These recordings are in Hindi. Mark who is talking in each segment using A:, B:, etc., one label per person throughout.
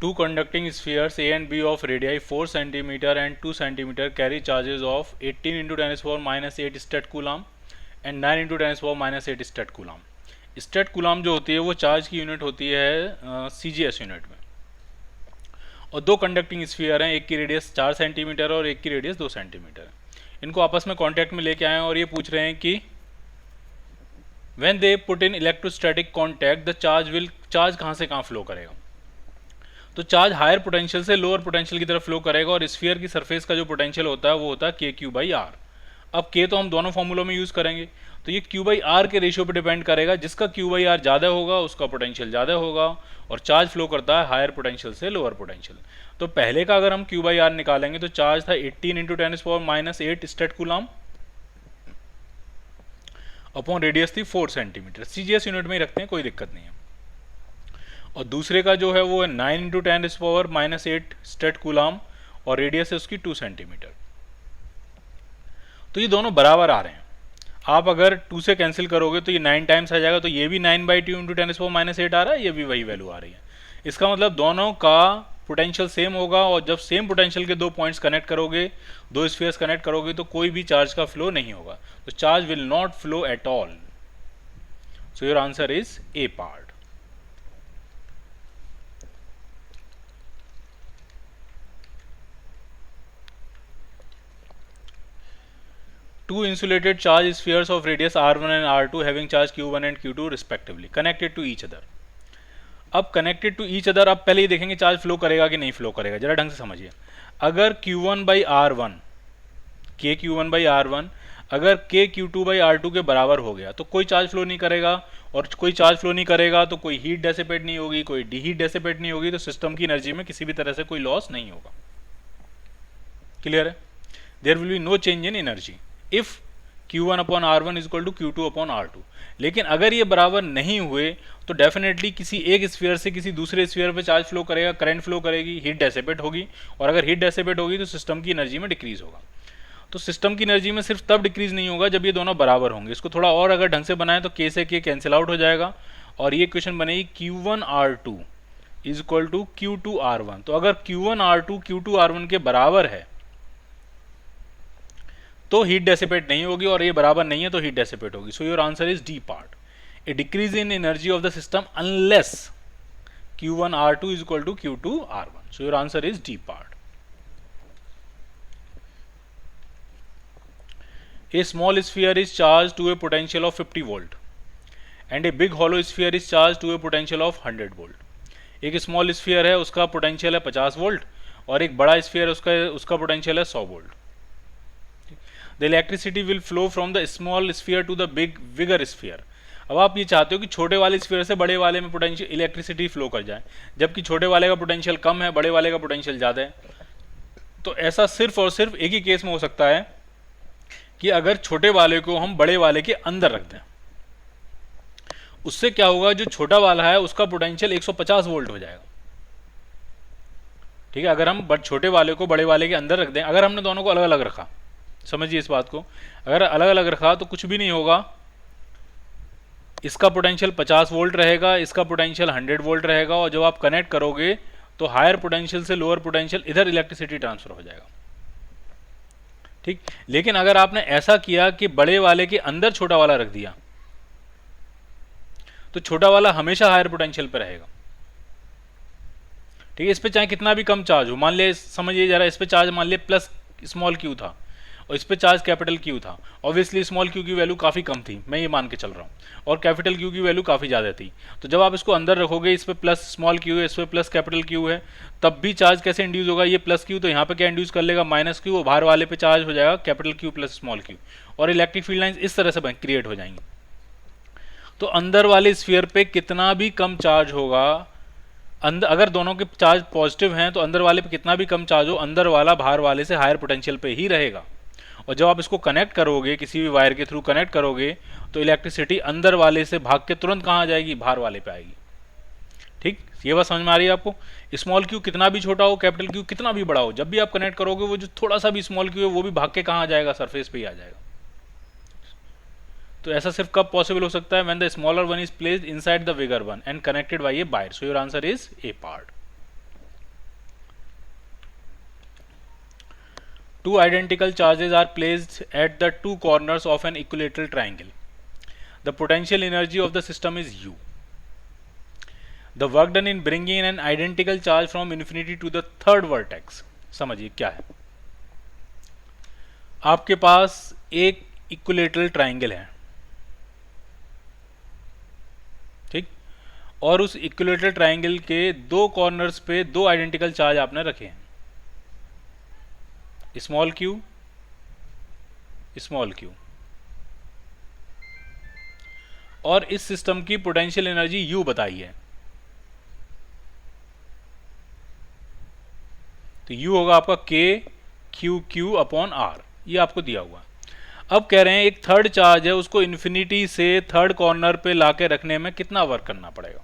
A: Two conducting spheres A and B of radii 4 cm and 2 cm carry charges of 18 into 10 to the power minus 8 stat coulomb and 9 into 10 to the power minus 8 stat coulomb. State coulomb जो होती है वो चार्ज की यूनिट होती है सीजीएस यूनिट में, और दो कंडक्टिंग स्फीयर हैं, एक की रेडियस 4 सेंटीमीटर और एक की रेडियस 2 सेंटीमीटर। इनको आपस में कांटेक्ट में लेके आए हैं और ये पूछ रहे हैं कि when they put in electrostatic contact the charge कहाँ से कहाँ फ्लो करेगा। तो चार्ज हायर पोटेंशियल से लोअर पोटेंशियल की तरफ फ्लो करेगा, और स्फीयर की सरफेस का जो पोटेंशियल होता है वो होता है के क्यू बाई आर। अब के तो हम दोनों फॉर्मूलों में यूज़ करेंगे, तो ये क्यू बाई आर के रेशियो पे डिपेंड करेगा, जिसका क्यू बाई आर ज़्यादा होगा उसका पोटेंशियल ज़्यादा होगा, और चार्ज फ्लो करता है हायर पोटेंशियल से लोअर पोटेंशियल। तो पहले का अगर हम क्यू बाई आर निकालेंगे तो चार्ज था 18 into 10 power minus 8 state coulomb upon radius थी 4 सेंटीमीटर। सीजीएस यूनिट में ही रखते हैं, कोई दिक्कत नहीं है। और दूसरे का जो है वो है 9 into 10 power minus 8 state coulomb और रेडियस है उसकी 2 सेंटीमीटर। तो ये दोनों बराबर आ रहे हैं। आप अगर 2 से कैंसिल करोगे तो ये 9 टाइम्स आ जाएगा, तो ये भी 9/2 इंटू 10 पावर माइनस 8 आ रहा है, ये भी वही वैल्यू आ रही है। इसका मतलब दोनों का पोटेंशियल सेम होगा, और जब सेम पोटेंशियल के दो पॉइंट्स कनेक्ट करोगे, दो स्फीयर्स कनेक्ट करोगे, तो कोई भी चार्ज का फ्लो नहीं होगा, तो charge will not flow at all. So your answer is a part. Two insulated charge spheres of radius r1 and r2 having charge q1 and q2 respectively connected to each other. अब कनेक्टेड टू ईच अदर, अब पहले ही देखेंगे चार्ज फ्लो करेगा कि नहीं फ्लो करेगा, जरा ढंग से समझिए। अगर Q1 बाई R1 के Q1 बाई R1 अगर के Q2 बाई R2 के बराबर हो गया तो कोई चार्ज फ्लो नहीं करेगा, और कोई चार्ज फ्लो नहीं करेगा तो कोई हीट डेसिपेट नहीं होगी, कोई डी हीट डेसिपेट नहीं होगी, तो सिस्टम की एनर्जी में किसी भी तरह से कोई लॉस नहीं होगा। क्लियर है? There will be no change in energy if Q1 upon R1 is equal to Q2 upon R2। लेकिन अगर ये बराबर नहीं हुए तो डेफिनेटली किसी एक स्फीयर से किसी दूसरे स्फीयर पे चार्ज फ्लो करेगा, करंट फ्लो करेगी, हीट डेसिपेट होगी, और अगर हीट डेसिपेट होगी तो सिस्टम की एनर्जी में डिक्रीज होगा। तो सिस्टम की एनर्जी में सिर्फ तब डिक्रीज नहीं होगा जब ये दोनों बराबर होंगे। इसको थोड़ा और अगर ढंग से बनाएं तो के से के कैंसिल आउट हो जाएगा, और ये क्वेश्चन बनेगी Q1 R2 is equal to Q2 R1। तो अगर Q1 R2 Q2 R1 के बराबर है तो हीट डेसिपेट नहीं होगी, और ये बराबर नहीं है तो हीट डेसिपेट होगी। सो your answer is D part, A decrease in energy of the system unless Q1 R2 is equal to Q2 R1. So your answer is D part. A small sphere is charged to a potential of 50 volt and a big hollow sphere is charged to a potential of 100 volt. एक स्मॉल स्फीयर है उसका पोटेंशियल है 50 वोल्ट, और एक बड़ा स्फीयर उसका पोटेंशियल है 100 volt. The electricity will flow from the small sphere to the bigger sphere. अब आप ये चाहते हो कि छोटे वाले स्फीयर से बड़े वाले में पोटेंशियल इलेक्ट्रिसिटी फ्लो कर जाए, जबकि छोटे वाले का पोटेंशियल कम है, बड़े वाले का पोटेंशियल ज़्यादा है। तो ऐसा सिर्फ और सिर्फ एक ही केस में हो सकता है कि अगर छोटे वाले को हम बड़े वाले के अंदर रख दें, उससे क्या होगा, जो छोटा वाला है उसका पोटेंशियल 150 वोल्ट हो जाएगा। ठीक है, अगर हम छोटे वाले को बड़े वाले के अंदर रख दें, अगर हमने दोनों को अलग अलग रखा, समझिए इस बात को, अगर अलग अलग रखा तो कुछ भी नहीं होगा। इसका पोटेंशियल 50 वोल्ट रहेगा, इसका पोटेंशियल 100 वोल्ट रहेगा, और जब आप कनेक्ट करोगे तो हायर पोटेंशियल से लोअर पोटेंशियल इधर इलेक्ट्रिसिटी ट्रांसफर हो जाएगा। ठीक, लेकिन अगर आपने ऐसा किया कि बड़े वाले के अंदर छोटा वाला रख दिया तो छोटा वाला हमेशा हायर पोटेंशियल पे रहेगा। ठीक है, इस पे चाहे कितना भी कम चार्ज हो, मान ले, समझिए जरा, इस पे चार्ज मान ले प्लस स्मॉल क्यू था और इस पे चार्ज कैपिटल क्यू था। ऑब्वियसली स्मॉल क्यू की वैल्यू काफ़ी कम थी, मैं ये मान के चल रहा हूँ, और कैपिटल क्यू की वैल्यू काफ़ी ज़्यादा थी। तो जब आप इसको अंदर रखोगे, इस पे प्लस स्मॉल क्यू है, इस पे प्लस कैपिटल क्यू है, तब भी चार्ज कैसे इंड्यूस होगा, ये प्लस क्यू तो यहाँ पे क्या इंड्यूस कर लेगा, माइनस क्यू, और बाहर वाले पे चार्ज हो जाएगा capital Q plus small Q, और इलेक्ट्रिक फील्ड लाइन्स इस तरह से क्रिएट हो जाएंगी। तो अंदर वाले स्फीयर पे कितना भी कम चार्ज होगा, अगर दोनों के चार्ज पॉजिटिव हैं तो अंदर वाले पे कितना भी कम चार्ज हो, अंदर वाला बाहर वाले से हायर पोटेंशियल पे ही रहेगा। और जब आप इसको कनेक्ट करोगे, किसी भी वायर के थ्रू कनेक्ट करोगे, तो इलेक्ट्रिसिटी अंदर वाले से भाग के तुरंत कहाँ आ जाएगी, बाहर वाले पे आएगी। ठीक, ये बात समझ में आ रही है आपको? स्मॉल क्यू कितना भी छोटा हो, कैपिटल क्यू कितना भी बड़ा हो, जब भी आप कनेक्ट करोगे वो जो थोड़ा सा भी स्मॉल क्यू है वो भी भाग के कहाँ आ जाएगा, सरफेस पे ही आ जाएगा। तो ऐसा सिर्फ कब पॉसिबल हो सकता है, when the smaller one is placed inside the bigger one and connected by a wire. So your answer is a part. Two identical charges are placed at the two corners of an equilateral triangle. The potential energy of the system is U. The work done in bringing an identical charge from infinity to the third vertex. समझिए क्या है. आपके पास एक इक्विलेटरल ट्राइंगल है, ठीक, और उस इक्विलेटरल ट्राइंगल के दो कॉर्नर्स पे दो आइडेंटिकल चार्ज आपने रखे हैं, स्मॉल क्यू स्मॉल क्यू, और इस सिस्टम की पोटेंशियल एनर्जी U बताई है. तो U होगा आपका KQ अपॉन R, ये आपको दिया हुआ. अब कह रहे हैं एक थर्ड चार्ज है, उसको इन्फिनिटी से थर्ड कॉर्नर पे लाके रखने में कितना वर्क करना पड़ेगा.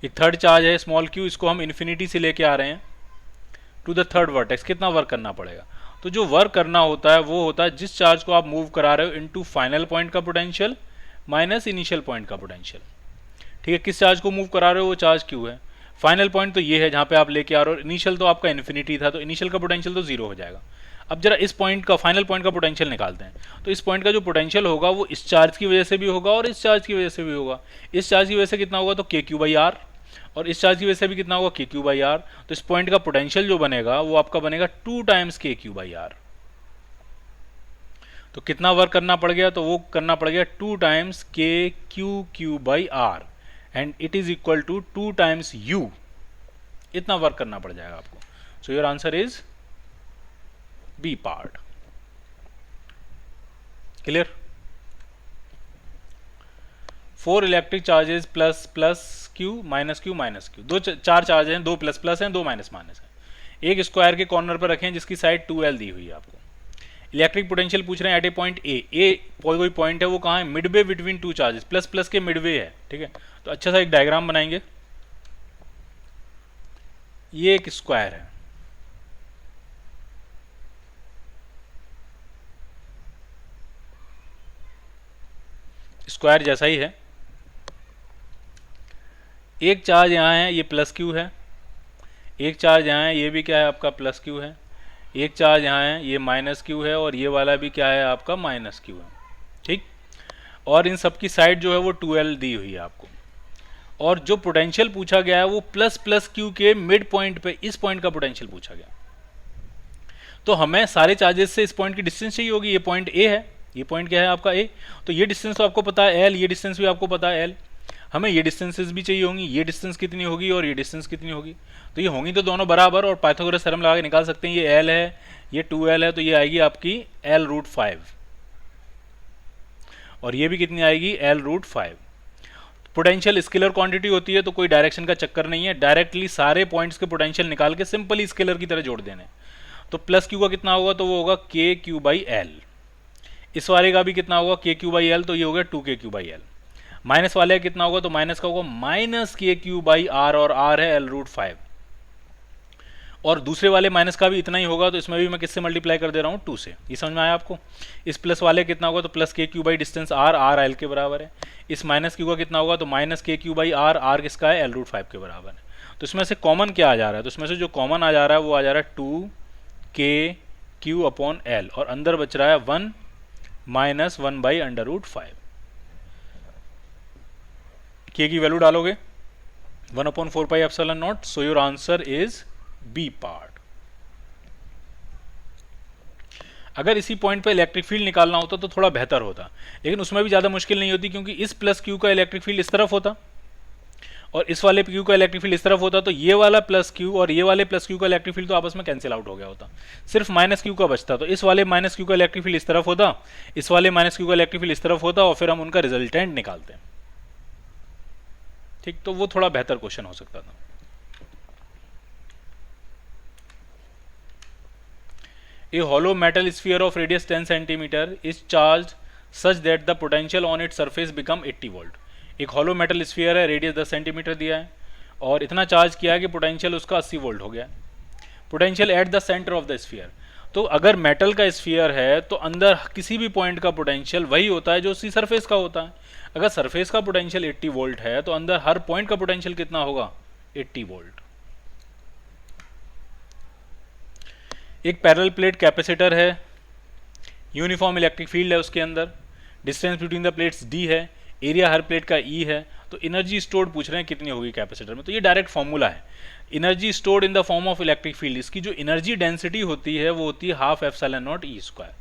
A: एक थर्ड चार्ज है स्मॉल q, इसको हम इन्फिनिटी से लेके आ रहे हैं टू द थर्ड वर्टेक्स, कितना वर्क करना पड़ेगा. तो जो वर्क करना होता है वो होता है जिस चार्ज को आप मूव करा रहे हो इनटू फाइनल पॉइंट का पोटेंशियल माइनस इनिशियल पॉइंट का पोटेंशियल. ठीक है, किस चार्ज को मूव करा रहे हो वो चार्ज q है. फाइनल पॉइंट तो ये है जहाँ पे आप लेके आ रहे हो, इनिशियल तो आपका इन्फिनिटी था, तो इनिशियल का पोटेंशियल तो जीरो हो जाएगा. अब जरा इस पॉइंट का फाइनल पॉइंट का पोटेंशियल निकालते हैं. तो इस पॉइंट का जो पोटेंशियल होगा वो इस चार्ज की वजह से भी होगा और इस चार्ज की वजह से भी होगा. इस चार्ज की वजह से कितना होगा तो KQ/R, और इस चार्ज की वजह से भी कितना होगा KQ/R. तो इस पॉइंट का पोटेंशियल जो बनेगा वो आपका बनेगा 2 टाइम्स KQ/R. तो कितना वर्क करना पड़ गया, तो वो करना पड़ गया 2 times KQ/R and it is equal to 2 times U. इतना वर्क करना पड़ जाएगा आपको. So your answer is B part. Clear. 4 electric charges plus plus Q minus Q minus Q. दो चार चार्ज हैं, दो प्लस प्लस हैं, दो माइनस माइनस हैं. एक स्क्वायर के कॉर्नर पर रखें जिसकी साइड 2L दी हुई है आपको. इलेक्ट्रिक पोटेंशियल पूछ रहे हैं एट ए पॉइंट ए कोई पॉइंट है वो कहाँ है, Midway between two charges, plus plus के मिडवे है. ठीक है, तो अच्छा सा एक डायग्राम बनाएंगे. ये एक स्क्वायर है, स्क्वायर जैसा ही है. एक चार्ज यहाँ है, ये प्लस Q है. एक चार्ज यहाँ है, ये भी क्या है आपका प्लस Q है. एक चार्ज यहाँ है, ये माइनस Q है, और ये वाला भी क्या है आपका माइनस Q है. ठीक, और इन सब की साइड जो है वो 2L दी हुई है आपको. और जो पोटेंशियल पूछा गया है वो प्लस प्लस Q के मिड पॉइंट पे, इस पॉइंट का पोटेंशियल पूछा गया. तो हमें सारे चार्जेस से इस पॉइंट की डिस्टेंस चाहिए होगी. ये पॉइंट A है, ये पॉइंट क्या है आपका A. तो ये डिस्टेंस तो आपको पता है L, ये डिस्टेंस भी आपको पता है L. हमें ये डिस्टेंसेस भी चाहिए होंगी, ये डिस्टेंस कितनी होगी और ये डिस्टेंस कितनी होगी. तो ये होंगी तो दोनों बराबर, और पाइथागोरस थ्योरम लगा के निकाल सकते हैं. ये L है, ये 2L है, तो ये आएगी आपकी L√5, और ये भी कितनी आएगी L√5. पोटेंशियल स्केलर क्वांटिटी होती है तो कोई डायरेक्शन का चक्कर नहीं है, डायरेक्टली सारे पॉइंट्स के पोटेंशियल निकाल के सिंपली स्केलर की तरह जोड़ देने. तो प्लस Q का कितना होगा तो वो होगा KQ/L. इस वाले का भी कितना होगा KQ/L, तो ये हो गया 2KQ/L. माइनस वाले का कितना होगा तो माइनस का होगा माइनस KQ/R, और R है L√5. और दूसरे वाले माइनस का भी इतना ही होगा, तो इसमें भी मैं किससे मल्टीप्लाई कर दे रहा हूँ 2 से. ये समझ में आया आपको. इस प्लस वाले कितना होगा तो प्लस KQ/डिस्टेंस R, R L के बराबर है. इस माइनस Q का कितना होगा तो माइनस KQ/R, R किसका है L√5 के बराबर है. तो इसमें से कॉमन क्या आ जा रहा है, तो इसमें से जो कॉमन आ जा रहा है वो आ जा रहा है 2KQ/L, और अंदर बच रहा है 1 माइनस 1/√5. K की वैल्यू डालोगे 1/4πε0. So your answer is B part. अगर इसी पॉइंट पे इलेक्ट्रिक फील्ड निकालना होता तो थोड़ा बेहतर होता, लेकिन उसमें भी ज़्यादा मुश्किल नहीं होती, क्योंकि इस प्लस Q का इलेक्ट्रिक फील्ड इस तरफ होता और इस वाले Q का इलेक्ट्रिक फील्ड इस तरफ होता, तो ये वाला प्लस Q और ये वाले प्लस Q का इलेक्ट्रिक फील्ड तो आपस में कैंसिल आउट हो गया होता, सिर्फ माइनस Q का बचता. तो इस वाले माइनस Q का इलेक्ट्रिक फील्ड इस तरफ होता, इस वाले माइनस Q का इलेक्ट्रिक फील्ड इस तरफ होता, और फिर हम उनका रिजल्टेंट निकालते हैं. ठीक, तो वो थोड़ा बेहतर क्वेश्चन हो सकता था. A hollow metal sphere of radius 10 cm is charged such that the potential on its surface become 80 volt. एक hollow metal sphere है, रेडियस 10 सेंटीमीटर दिया है और इतना चार्ज किया है कि पोटेंशियल उसका 80 वोल्ट हो गया. Potential at the centre of the sphere. तो अगर मेटल का स्फीयर है तो अंदर किसी भी पॉइंट का पोटेंशियल वही होता है जो उसी सरफेस का होता है. अगर सरफेस का पोटेंशियल 80 वोल्ट है तो अंदर हर पॉइंट का पोटेंशियल कितना होगा 80 वोल्ट. एक पैरेलल प्लेट कैपेसिटर है, यूनिफॉर्म इलेक्ट्रिक फील्ड है उसके अंदर, distance between the plates d है, एरिया हर प्लेट का E है, तो एनर्जी स्टोर्ड पूछ रहे हैं कितनी होगी कैपेसिटर में। तो ये डायरेक्ट फॉर्मूला है, energy stored in the form of electric field. इसकी जो एनर्जी डेंसिटी होती है वो होती है half epsilon not E square.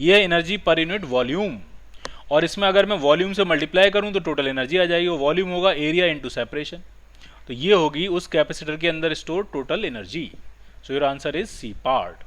A: ये है एनर्जी पर यूनिट वॉल्यूम, और इसमें अगर मैं वॉल्यूम से मल्टीप्लाई करूं तो टोटल एनर्जी आ जाएगी। वॉल्यूम होगा एरिया इंटू सेपरेशन, तो ये होगी उस कैपेसिटर के अंदर store total energy. So your answer is C part.